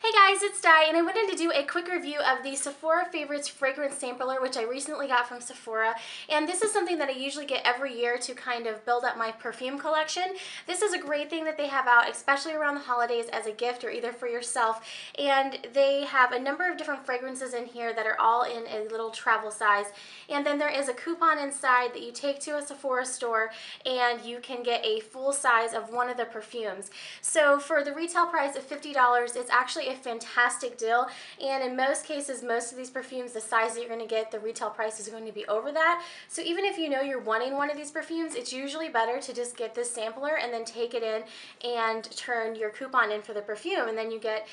Hey guys, it's Di, and I wanted to do a quick review of the Sephora Favorites Fragrance Sampler, which I recently got from Sephora. And this is something that I usually get every year to kind of build up my perfume collection. This is a great thing that they have out, especially around the holidays, as a gift or either for yourself. And they have a number of different fragrances in here that are all in a little travel size. And then there is a coupon inside that you take to a Sephora store and you can get a full size of one of the perfumes. So for the retail price of $50, it's actually a fantastic deal, and in most cases, most of these perfumes, the size that you're going to get, the retail price is going to be over that. So even if you know you're wanting one of these perfumes, it's usually better to just get this sampler and then take it in and turn your coupon in for the perfume, and then you get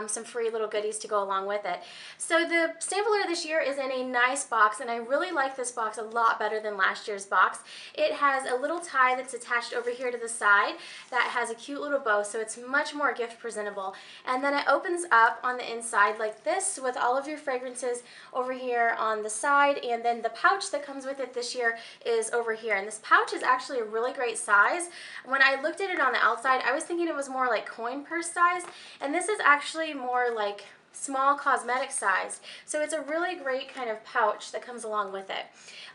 some free little goodies to go along with it. So the sampler this year is in a nice box, and I really like this box a lot better than last year's box. It has a little tie that's attached over here to the side that has a cute little bow, so it's much more gift presentable. And then it opens up on the inside like this with all of your fragrances over here on the side, and then the pouch that comes with it this year is over here. And this pouch is actually a really great size. When I looked at it on the outside, I was thinking it was more like coin purse size, and this is actually more like small cosmetic size. So it's a really great kind of pouch that comes along with it.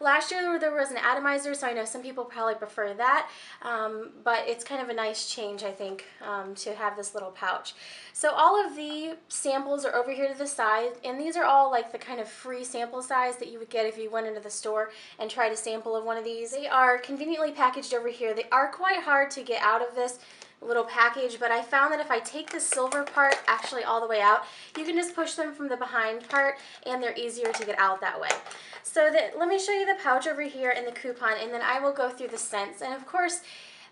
Last year there was an atomizer, so I know some people probably prefer that, but it's kind of a nice change, I think, to have this little pouch. So all of the samples are over here to the side, and these are all like the kind of free sample size that you would get if you went into the store and tried a sample of one of these. They are conveniently packaged over here. They are quite hard to get out of this little package, but I found that if I take the silver part actually all the way out, you can just push them from the behind part and they're easier to get out that way. So let me show you the pouch over here and the coupon, and then I will go through the scents. And of course,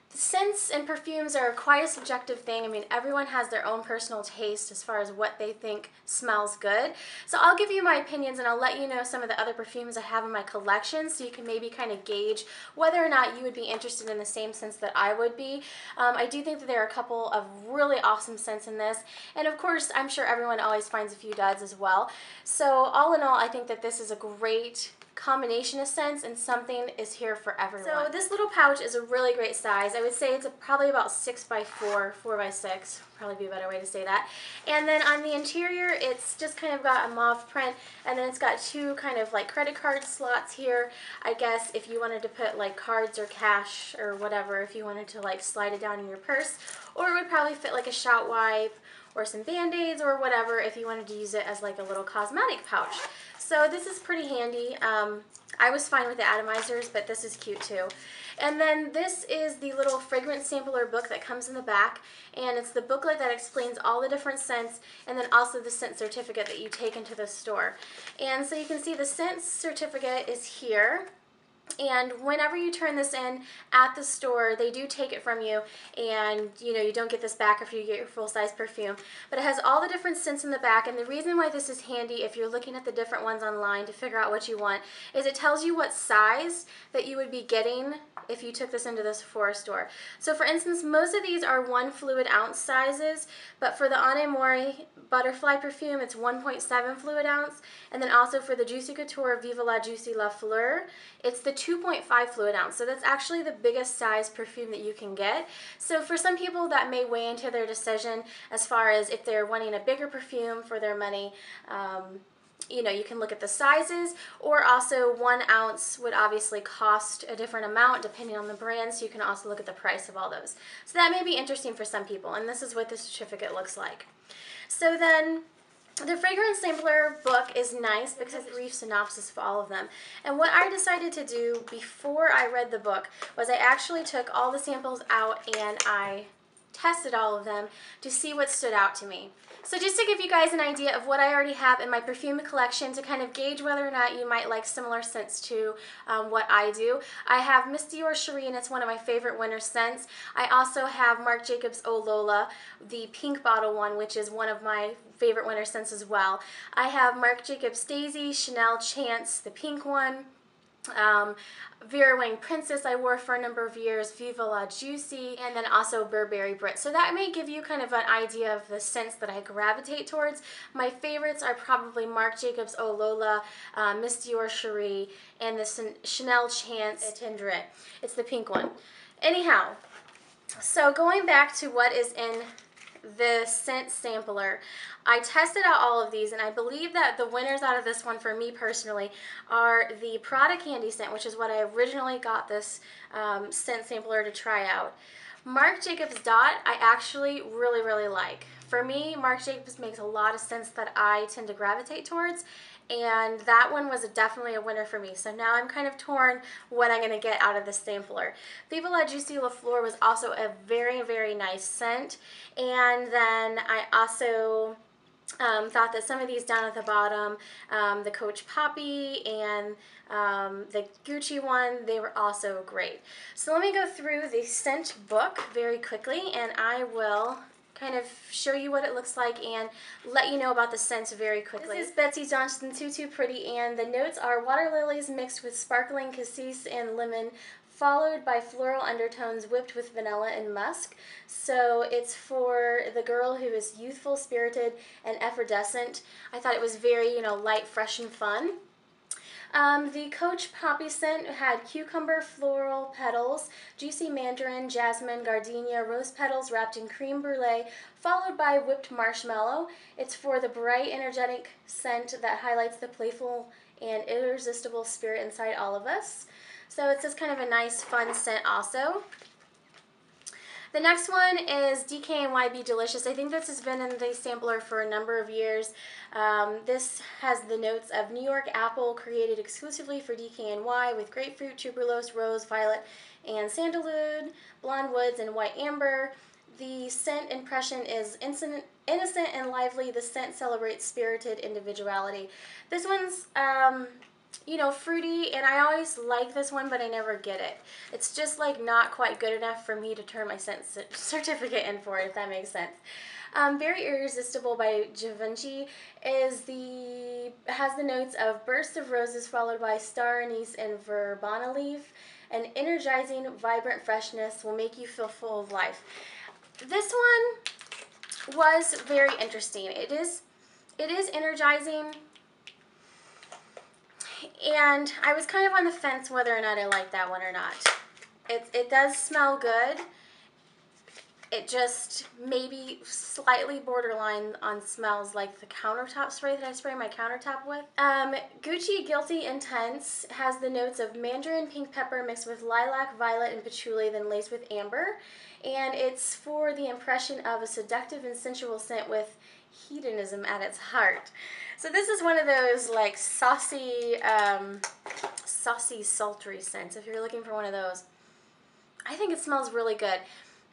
scents and perfumes are quite a subjective thing. I mean, everyone has their own personal taste as far as what they think smells good. So I'll give you my opinions, and I'll let you know some of the other perfumes I have in my collection so you can maybe kind of gauge whether or not you would be interested in the same scents that I would be. I do think that there are a couple of really awesome scents in this, and of course, I'm sure everyone always finds a few duds as well. So all in all, I think that this is a great combination of scents, and something is here for everyone. So this little pouch is a really great size. I would say it's probably about 6 by 4, 4 by 6, probably be a better way to say that. And then on the interior, it's just kind of got a mauve print, and then it's got two kind of like credit card slots here. I guess if you wanted to put like cards or cash or whatever, if you wanted to like slide it down in your purse, or it would probably fit like a shout wipe or some band-aids or whatever if you wanted to use it as like a little cosmetic pouch. So this is pretty handy. I was fine with the atomizers, but this is cute too. And then this is the little fragrance sampler book that comes in the back, and it's the booklet that explains all the different scents, and then also the scent certificate that you take into the store. And so you can see the scent certificate is here. And whenever you turn this in at the store, they do take it from you, and you don't get this back after you get your full-size perfume. But it has all the different scents in the back, and the reason why this is handy if you're looking at the different ones online to figure out what you want is it tells you what size that you would be getting if you took this into the Sephora store. So for instance, most of these are 1 fluid ounce sizes, but for the Anne Mori Butterfly perfume, it's 1.7 fluid ounce, and then also for the Juicy Couture Viva la Juicy La Fleur, it's the 2.5 fluid ounce. So that's actually the biggest size perfume that you can get. So for some people that may weigh into their decision as far as if they're wanting a bigger perfume for their money. You can look at the sizes, or also 1 ounce would obviously cost a different amount depending on the brand, so you can also look at the price of all those. So that may be interesting for some people, and this is what the certificate looks like. So then, the fragrance sampler book is nice because it's a brief synopsis for all of them. And what I decided to do before I read the book was I actually took all the samples out and I tested all of them to see what stood out to me. So just to give you guys an idea of what I already have in my perfume collection to kind of gauge whether or not you might like similar scents to what I do. I have Miss Dior Cherie, and it's one of my favorite winter scents. I also have Marc Jacobs Oh Lola, the pink bottle one, which is one of my favorite winter scents as well. I have Marc Jacobs Daisy, Chanel Chance, the pink one. Vera Wang Princess I wore for a number of years, Viva la Juicy, and then also Burberry Brit. So that may give you kind of an idea of the scents that I gravitate towards. My favorites are probably Marc Jacobs Oh Lola, Miss Dior Cherie, and the Chanel Chance Tendre. It's the pink one. Anyhow, so going back to what is in the scent sampler. I tested out all of these, and I believe that the winners out of this one for me personally are the Prada Candy scent, which is what I originally got this scent sampler to try out. Marc Jacobs Dot I actually really like. For me, Marc Jacobs makes a lot of scents that I tend to gravitate towards, and that one was definitely a winner for me. So now I'm kind of torn what I'm going to get out of this sampler. Viva La Juicy La Fleur was also a very nice scent, and then I also thought that some of these down at the bottom, the Coach Poppy and the Gucci one, they were also great. So let me go through the scent book very quickly, and I will kind of show you what it looks like and let you know about the scents very quickly. This is Betsy Johnston Too Pretty, and the notes are water lilies mixed with sparkling cassis and lemon, followed by floral undertones whipped with vanilla and musk. So it's for the girl who is youthful, spirited, and effervescent. I thought it was very, light, fresh, and fun. The Coach Poppy scent had cucumber floral petals, juicy mandarin, jasmine, gardenia, rose petals wrapped in creme brulee, followed by whipped marshmallow. It's for the bright, energetic scent that highlights the playful and irresistible spirit inside all of us. So it's just kind of a nice, fun scent also. The next one is DKNY Be Delicious. I think this has been in the sampler for a number of years. This has the notes of New York apple, created exclusively for DKNY with grapefruit, tuberose, rose, violet, and sandalwood, blonde woods, and white amber. The scent impression is innocent and lively. The scent celebrates spirited individuality. This one's fruity, and I always like this one, but I never get it. It's just like not quite good enough for me to turn my scent certificate in for it, if that makes sense. Very Irresistible by Givenchy has the notes of bursts of roses followed by star anise and verbena leaf. An energizing, vibrant freshness will make you feel full of life. This one was very interesting. It is energizing, and I was kind of on the fence whether or not I liked that one or not. It does smell good. It just maybe slightly borderline on smells like the countertop spray that I spray my countertop with. Gucci Guilty Intense has the notes of mandarin pink pepper mixed with lilac, violet, and patchouli, then laced with amber. And it's for the impression of a seductive and sensual scent with hedonism at its heart. So this is one of those like saucy, sultry scents. If you're looking for one of those, I think it smells really good.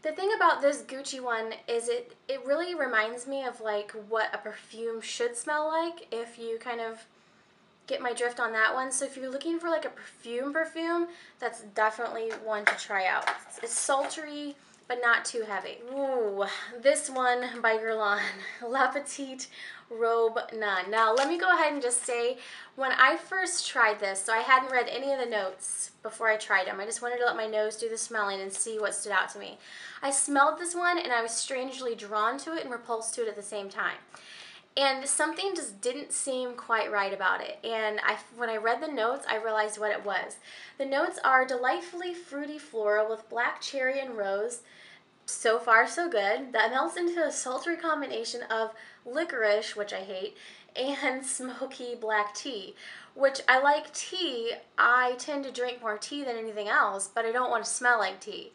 The thing about this Gucci one is it really reminds me of like what a perfume should smell like, if you kind of get my drift on that one. So if you're looking for like a perfume, that's definitely one to try out. It's sultry, but not too heavy. Ooh, this one by Guerlain, La Petite Robe Nun. Now, let me go ahead and just say, when I first tried this, so I hadn't read any of the notes before I tried them. I just wanted to let my nose do the smelling and see what stood out to me. I smelled this one, and I was strangely drawn to it and repulsed to it at the same time. And something just didn't seem quite right about it. And when I read the notes, I realized what it was. The notes are delightfully fruity floral with black cherry and rose. So far, so good. That melts into a sultry combination of licorice, which I hate, and smoky black tea, which I like tea. I tend to drink more tea than anything else, but I don't want to smell like tea.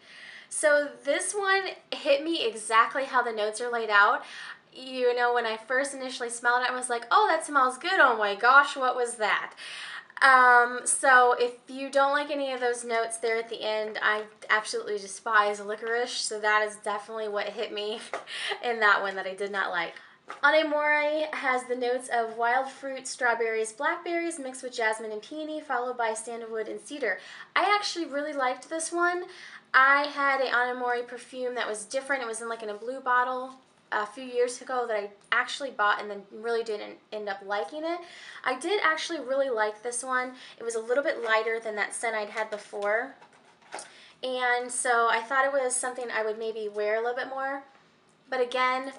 So this one hit me exactly how the notes are laid out. You know, when I first initially smelled it, I was like, oh, that smells good. Oh my gosh, what was that? So if you don't like any of those notes there at the end, I absolutely despise licorice, so that is definitely what hit me in that one that I did not like. Anemore has the notes of wild fruit, strawberries, blackberries mixed with jasmine and peony, followed by sandalwood and cedar. I actually really liked this one. I had an Anemore perfume that was different. It was in a blue bottle a few years ago that I actually bought and then really didn't end up liking it. I did actually really like this one. It was a little bit lighter than that scent I'd had before, and so I thought it was something I would maybe wear a little bit more, but again,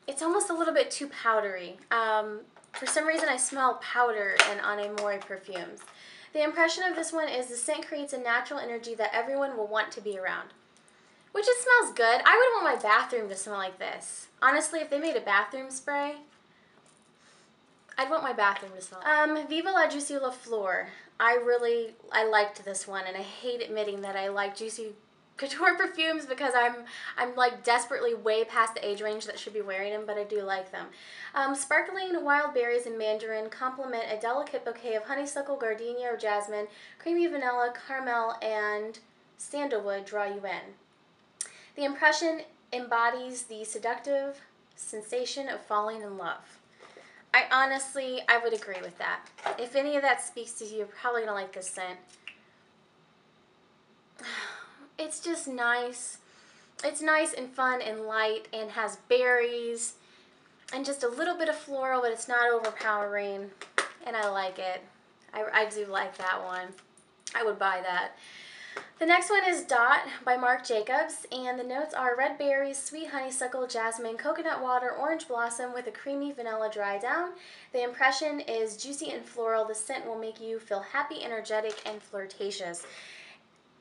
it's almost a little bit too powdery. For some reason I smell powder in Anemore perfumes. The impression of this one is the scent creates a natural energy that everyone will want to be around. which it smells good. I wouldn't want my bathroom to smell like this. Honestly, if they made a bathroom spray, I'd want my bathroom to smell. Viva la Juicy La Fleur. I liked this one, and I hate admitting that I like Juicy Couture perfumes because I'm like desperately way past the age range that should be wearing them, but I do like them. Sparkling wild berries and mandarin complement a delicate bouquet of honeysuckle, gardenia or jasmine, creamy vanilla, caramel, and sandalwood draw you in. The impression embodies the seductive sensation of falling in love. I would agree with that. If any of that speaks to you, you're probably going to like this scent. It's just nice. It's nice and fun and light and has berries and just a little bit of floral, but it's not overpowering, and I like it. I do like that one. I would buy that. The next one is Dot by Marc Jacobs, and the notes are red berries, sweet honeysuckle, jasmine, coconut water, orange blossom with a creamy vanilla dry down. The impression is juicy and floral. The scent will make you feel happy, energetic, and flirtatious.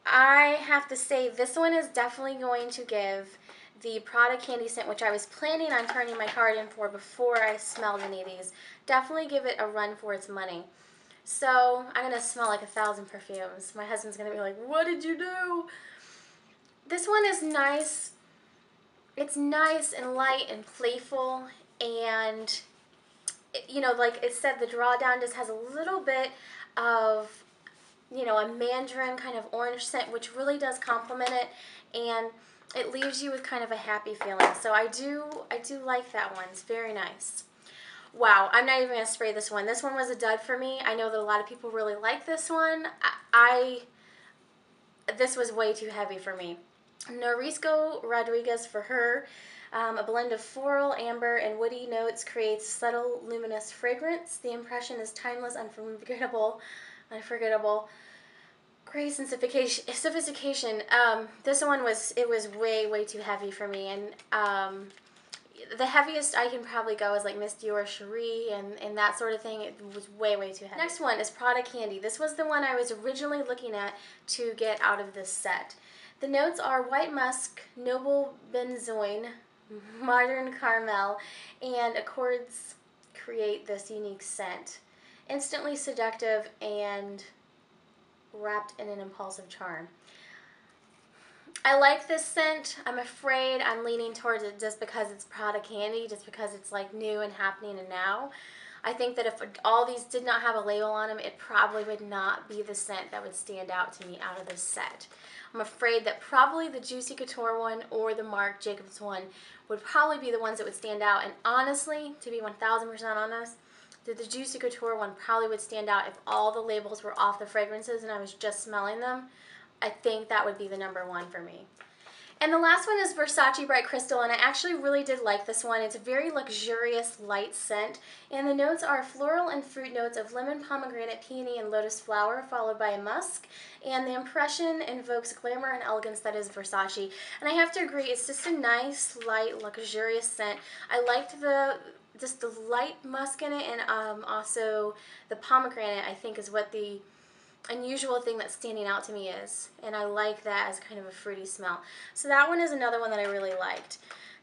I have to say this one is definitely going to give the Prada candy scent, which I was planning on turning my card in for before I smelled any of these, definitely give it a run for its money. So I'm going to smell like 1,000 perfumes. My husband's going to be like, what did you do? This one is nice. It's nice and light and playful, and you know, like it said, the drawdown just has a little bit of, you know, a mandarin kind of orange scent, which really does complement it, and it leaves you with kind of a happy feeling. So I do like that one. It's very nice. Wow, I'm not even going to spray this one. This one was a dud for me. I know that a lot of people really like this one. This was way too heavy for me. Norisco Rodriguez for her. A blend of floral, amber, and woody notes creates subtle, luminous fragrance. The impression is timeless, unforgettable. Grace and sophistication. This one was way too heavy for me, and the heaviest I can probably go is like Miss Dior Cherie and that sort of thing. It was way too heavy. Next one is Prada Candy. This was the one I was originally looking at to get out of this set. The notes are white musk, noble benzoin, modern caramel, and accords create this unique scent. Instantly seductive and wrapped in an impulsive charm. I like this scent. I'm afraid I'm leaning towards it just because it's Prada Candy, just because it's like new and happening and now. I think that if all these did not have a label on them, it probably would not be the scent that would stand out to me out of this set. I'm afraid that probably the Juicy Couture one or the Marc Jacobs one would probably be the ones that would stand out. And honestly, to be 1000% honest, the Juicy Couture one probably would stand out if all the labels were off the fragrances and I was just smelling them. I think that would be the #1 for me. And the last one is Versace Bright Crystal, and I actually really did like this one. It's a very luxurious, light scent, and the notes are floral and fruit notes of lemon, pomegranate, peony, and lotus flower, followed by a musk, and the impression invokes glamour and elegance that is Versace. And I have to agree, it's just a nice, light, luxurious scent. I liked just the light musk in it, and also the pomegranate, I think, is what the unusual thing that's standing out to me is, and I like that as kind of a fruity smell. So that one is another one that I really liked.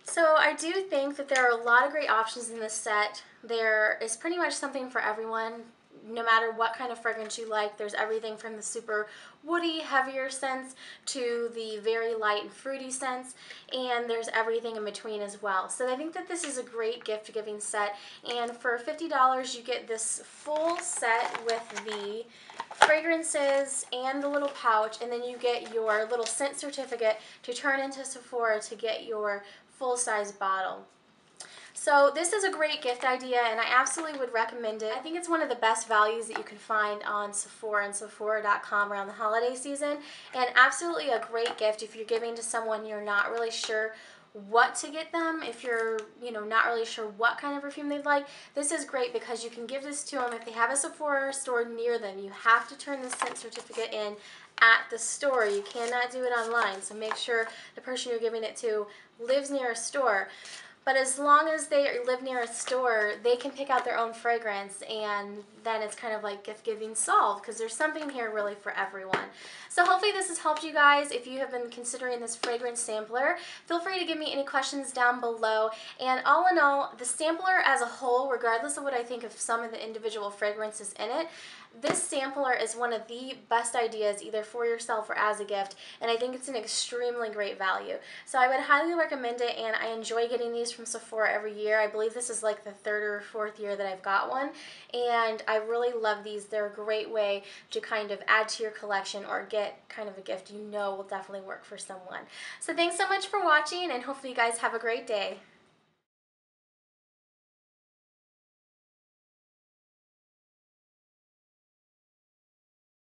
So I do think that there are a lot of great options in this set. There is pretty much something for everyone. No matter what kind of fragrance you like, there's everything from the super woody, heavier scents to the very light and fruity scents, and there's everything in between as well. So I think that this is a great gift-giving set, and for $50 you get this full set with the fragrances and the little pouch, and then you get your little scent certificate to turn into Sephora to get your full-size bottle. So this is a great gift idea, and I absolutely would recommend it. I think it's one of the best values that you can find on Sephora and Sephora.com around the holiday season, and absolutely a great gift if you're giving to someone you're not really sure what to get them. If you're, not really sure what kind of perfume they'd like, this is great because you can give this to them if they have a Sephora store near them. You have to turn the scent certificate in at the store. You cannot do it online, so make sure the person you're giving it to lives near a store. But as long as they live near a store, they can pick out their own fragrance, and then it's kind of like gift giving solved, because there's something here really for everyone. So hopefully this has helped you guys. If you have been considering this fragrance sampler, feel free to give me any questions down below. And all in all, the sampler as a whole, regardless of what I think of some of the individual fragrances in it, this sampler is one of the best ideas either for yourself or as a gift, and I think it's an extremely great value. So I would highly recommend it, and I enjoy getting these from Sephora every year. I believe this is like the 3rd or 4th year that I've got one, and I really love these. They're a great way to kind of add to your collection or get kind of a gift you know will definitely work for someone. So thanks so much for watching, and hopefully you guys have a great day.